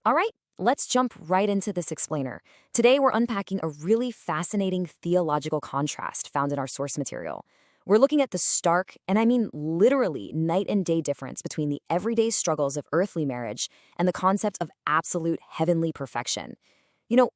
All right, let's jump right into this explainer. Today, we're unpacking a really fascinating theological contrast found in our source material. We're looking at the stark, and I mean literally night and day difference between the everyday struggles of earthly marriage and the concept of absolute heavenly perfection.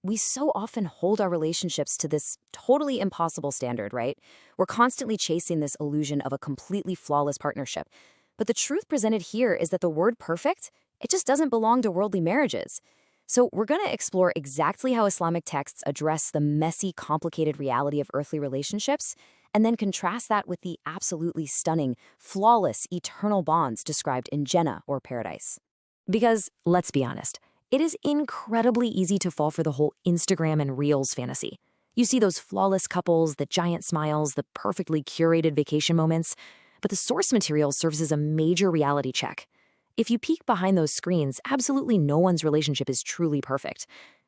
We so often hold our relationships to this totally impossible standard, right? We're constantly chasing this illusion of a completely flawless partnership. But the truth presented here is that the word perfect, it just doesn't belong to worldly marriages. So we're going to explore exactly how Islamic texts address the messy, complicated reality of earthly relationships, and then contrast that with the absolutely stunning, flawless, eternal bonds described in Jannah or paradise. Because, let's be honest, it is incredibly easy to fall for the whole Instagram and Reels fantasy. You see those flawless couples, the giant smiles, the perfectly curated vacation moments, but the source material serves as a major reality check. If you peek behind those screens, absolutely no one's relationship is truly perfect.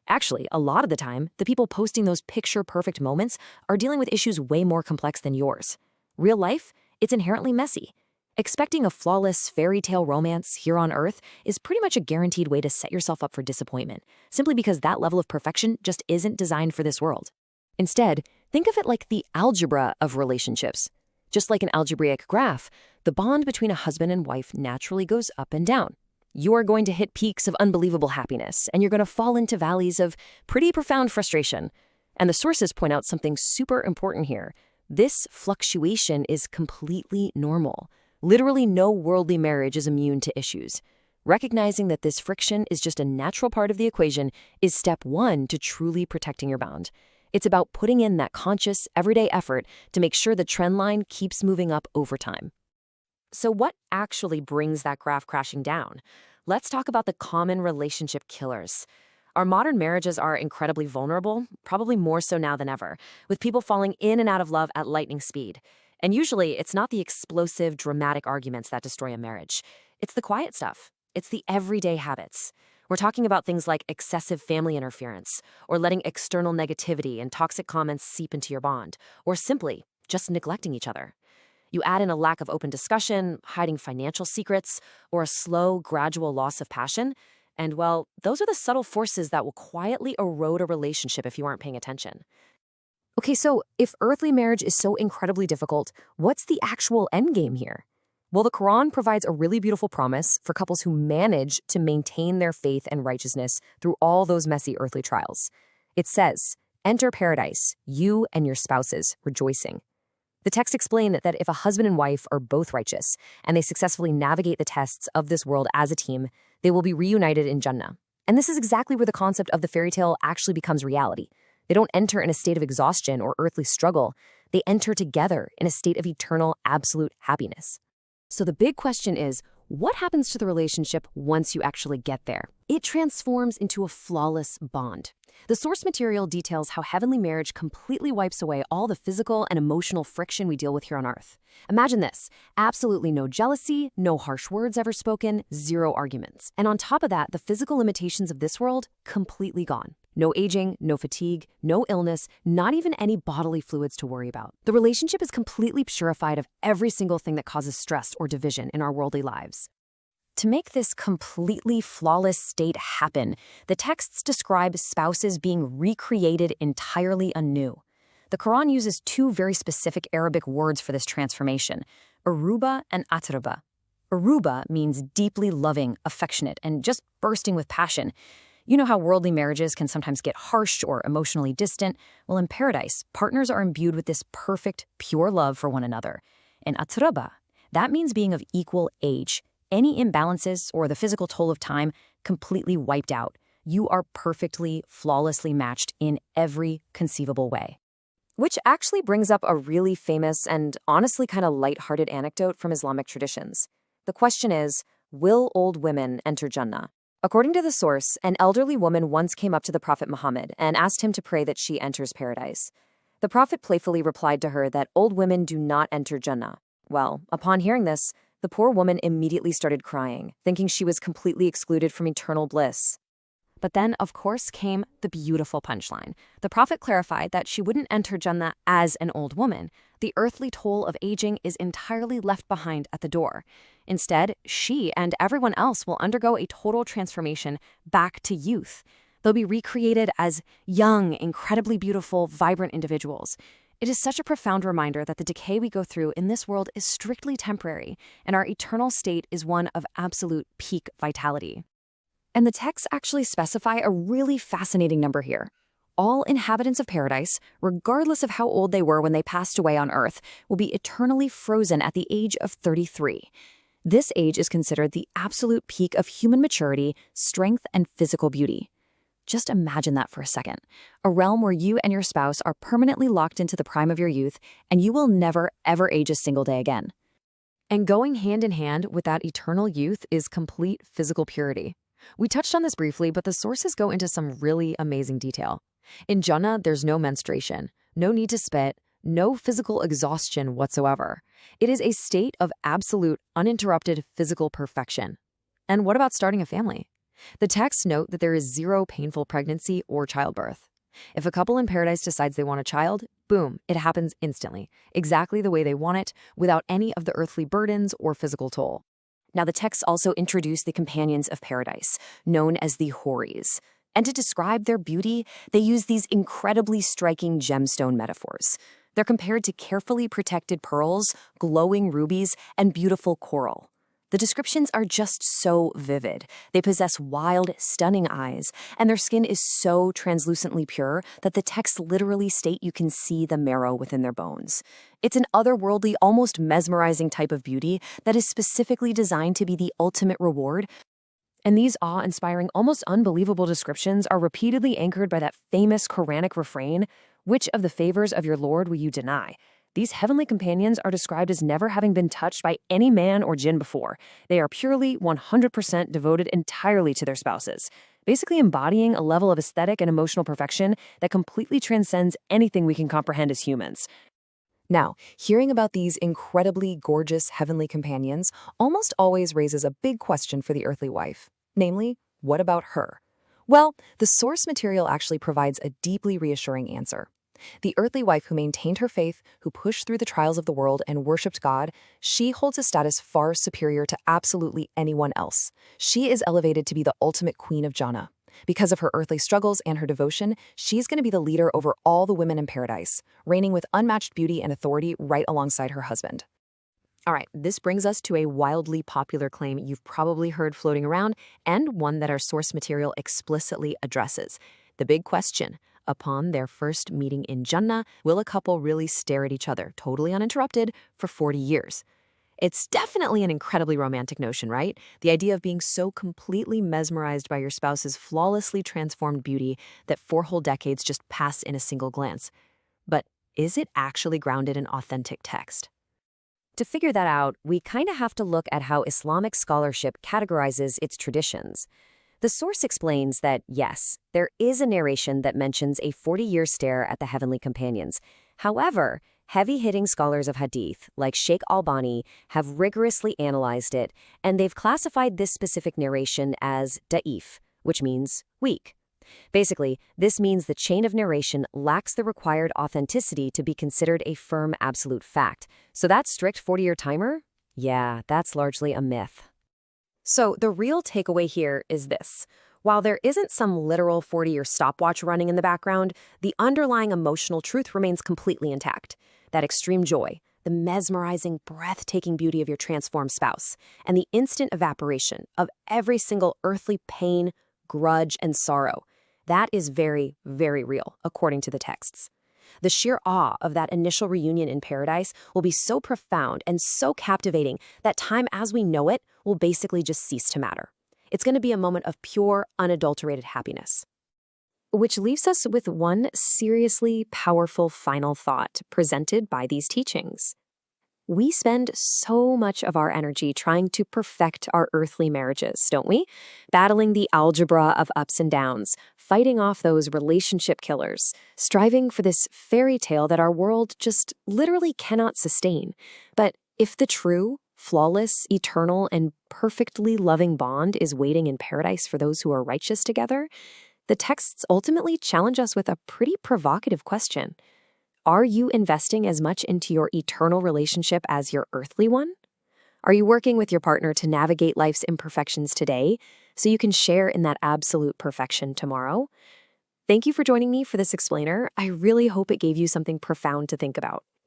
Actually, a lot of the time, the people posting those picture-perfect moments are dealing with issues way more complex than yours. Real life, it's inherently messy. Expecting a flawless fairy tale romance here on Earth is pretty much a guaranteed way to set yourself up for disappointment, simply because that level of perfection just isn't designed for this world. Instead, think of it like the algebra of relationships. Just like an algebraic graph, the bond between a husband and wife naturally goes up and down. You are going to hit peaks of unbelievable happiness, and you're going to fall into valleys of pretty profound frustration. And the sources point out something super important here. This fluctuation is completely normal. Literally no worldly marriage is immune to issues. Recognizing that this friction is just a natural part of the equation is step one to truly protecting your bond. It's about putting in that conscious, everyday effort to make sure the trend line keeps moving up over time. So what actually brings that graph crashing down? Let's talk about the common relationship killers. Our modern marriages are incredibly vulnerable, probably more so now than ever, with people falling in and out of love at lightning speed. And usually, it's not the explosive, dramatic arguments that destroy a marriage. It's the quiet stuff. It's the everyday habits. We're talking about things like excessive family interference, or letting external negativity and toxic comments seep into your bond, or simply just neglecting each other. You add in a lack of open discussion, hiding financial secrets, or a slow, gradual loss of passion, and well, those are the subtle forces that will quietly erode a relationship if you aren't paying attention. Okay, so if earthly marriage is so incredibly difficult, what's the actual end game here? Well, the Quran provides a really beautiful promise for couples who manage to maintain their faith and righteousness through all those messy earthly trials. It says, "Enter paradise, you and your spouses, rejoicing." The text explained that if a husband and wife are both righteous and they successfully navigate the tests of this world as a team, they will be reunited in Jannah. And this is exactly where the concept of the fairy tale actually becomes reality. They don't enter in a state of exhaustion or earthly struggle. They enter together in a state of eternal, absolute happiness. So the big question is, what happens to the relationship once you actually get there? It transforms into a flawless bond. The source material details how heavenly marriage completely wipes away all the physical and emotional friction we deal with here on Earth. Imagine this: absolutely no jealousy, no harsh words ever spoken, zero arguments. And on top of that, the physical limitations of this world, completely gone. No aging, no fatigue, no illness, not even any bodily fluids to worry about. The relationship is completely purified of every single thing that causes stress or division in our worldly lives. To make this completely flawless state happen, the texts describe spouses being recreated entirely anew. The Quran uses two very specific Arabic words for this transformation: aruba and atraba. Aruba means deeply loving, affectionate, and just bursting with passion. You know how worldly marriages can sometimes get harsh or emotionally distant? Well, in paradise, partners are imbued with this perfect, pure love for one another. And atraba, that means being of equal age. Any imbalances or the physical toll of time completely wiped out. You are perfectly, flawlessly matched in every conceivable way. Which actually brings up a really famous and honestly kind of lighthearted anecdote from Islamic traditions. The question is, will old women enter Jannah? According to the source, an elderly woman once came up to the Prophet Muhammad and asked him to pray that she enters paradise. The Prophet playfully replied to her that old women do not enter Jannah. Well, upon hearing this, the poor woman immediately started crying, thinking she was completely excluded from eternal bliss. But then, of course, came the beautiful punchline. The Prophet clarified that she wouldn't enter Jannah as an old woman. The earthly toll of aging is entirely left behind at the door. Instead, she and everyone else will undergo a total transformation back to youth. They'll be recreated as young, incredibly beautiful, vibrant individuals. It is such a profound reminder that the decay we go through in this world is strictly temporary, and our eternal state is one of absolute peak vitality. And the texts actually specify a really fascinating number here. All inhabitants of paradise, regardless of how old they were when they passed away on Earth, will be eternally frozen at the age of 33. This age is considered the absolute peak of human maturity, strength, and physical beauty. Just imagine that for a second. A realm where you and your spouse are permanently locked into the prime of your youth, and you will never, ever age a single day again. And going hand in hand with that eternal youth is complete physical purity. We touched on this briefly, but the sources go into some really amazing detail. In Jannah, there's no menstruation, no need to spit, no physical exhaustion whatsoever. It is a state of absolute, uninterrupted physical perfection. And what about starting a family? The texts note that there is zero painful pregnancy or childbirth. If a couple in paradise decides they want a child, boom, it happens instantly, exactly the way they want it, without any of the earthly burdens or physical toll. Now, the texts also introduce the companions of paradise, known as the Houris. And to describe their beauty, they use these incredibly striking gemstone metaphors. They're compared to carefully protected pearls, glowing rubies, and beautiful coral. The descriptions are just so vivid. They possess wild, stunning eyes, and their skin is so translucently pure that the texts literally state you can see the marrow within their bones. It's an otherworldly, almost mesmerizing type of beauty that is specifically designed to be the ultimate reward. And these awe-inspiring, almost unbelievable descriptions are repeatedly anchored by that famous Quranic refrain, "Which of the favors of your Lord will you deny?" These heavenly companions are described as never having been touched by any man or jinn before. They are purely 100% devoted entirely to their spouses, basically embodying a level of aesthetic and emotional perfection that completely transcends anything we can comprehend as humans. Now, hearing about these incredibly gorgeous heavenly companions almost always raises a big question for the earthly wife. Namely, what about her? Well, the source material actually provides a deeply reassuring answer. The earthly wife who maintained her faith, who pushed through the trials of the world and worshipped God, she holds a status far superior to absolutely anyone else. She is elevated to be the ultimate queen of Jannah. Because of her earthly struggles and her devotion, she's going to be the leader over all the women in paradise, reigning with unmatched beauty and authority right alongside her husband. All right, this brings us to a wildly popular claim you've probably heard floating around, and one that our source material explicitly addresses. The big question: upon their first meeting in Jannah, will a couple really stare at each other, totally uninterrupted, for 40 years? It's definitely an incredibly romantic notion, right? The idea of being so completely mesmerized by your spouse's flawlessly transformed beauty that 4 whole decades just pass in a single glance. But is it actually grounded in authentic text? To figure that out, we kind of have to look at how Islamic scholarship categorizes its traditions. The source explains that, yes, there is a narration that mentions a 40-year stare at the heavenly companions. However, heavy-hitting scholars of hadith, like Sheikh Albani, have rigorously analyzed it, and they've classified this specific narration as da'if, which means weak. Basically, this means the chain of narration lacks the required authenticity to be considered a firm absolute fact. So that strict 40-year timer? Yeah, that's largely a myth. So the real takeaway here is this. While there isn't some literal 40-year stopwatch running in the background, the underlying emotional truth remains completely intact. That extreme joy, the mesmerizing, breathtaking beauty of your transformed spouse, and the instant evaporation of every single earthly pain, grudge, and sorrow. That is very, very real, according to the texts. The sheer awe of that initial reunion in paradise will be so profound and so captivating that time as we know it will basically just cease to matter. It's going to be a moment of pure, unadulterated happiness. Which leaves us with one seriously powerful final thought presented by these teachings. We spend so much of our energy trying to perfect our earthly marriages, don't we? Battling the algebra of ups and downs, fighting off those relationship killers, striving for this fairy tale that our world just literally cannot sustain. But if the true, flawless, eternal, and perfectly loving bond is waiting in paradise for those who are righteous together, the texts ultimately challenge us with a pretty provocative question. Are you investing as much into your eternal relationship as your earthly one? Are you working with your partner to navigate life's imperfections today so you can share in that absolute perfection tomorrow? Thank you for joining me for this explainer. I really hope it gave you something profound to think about.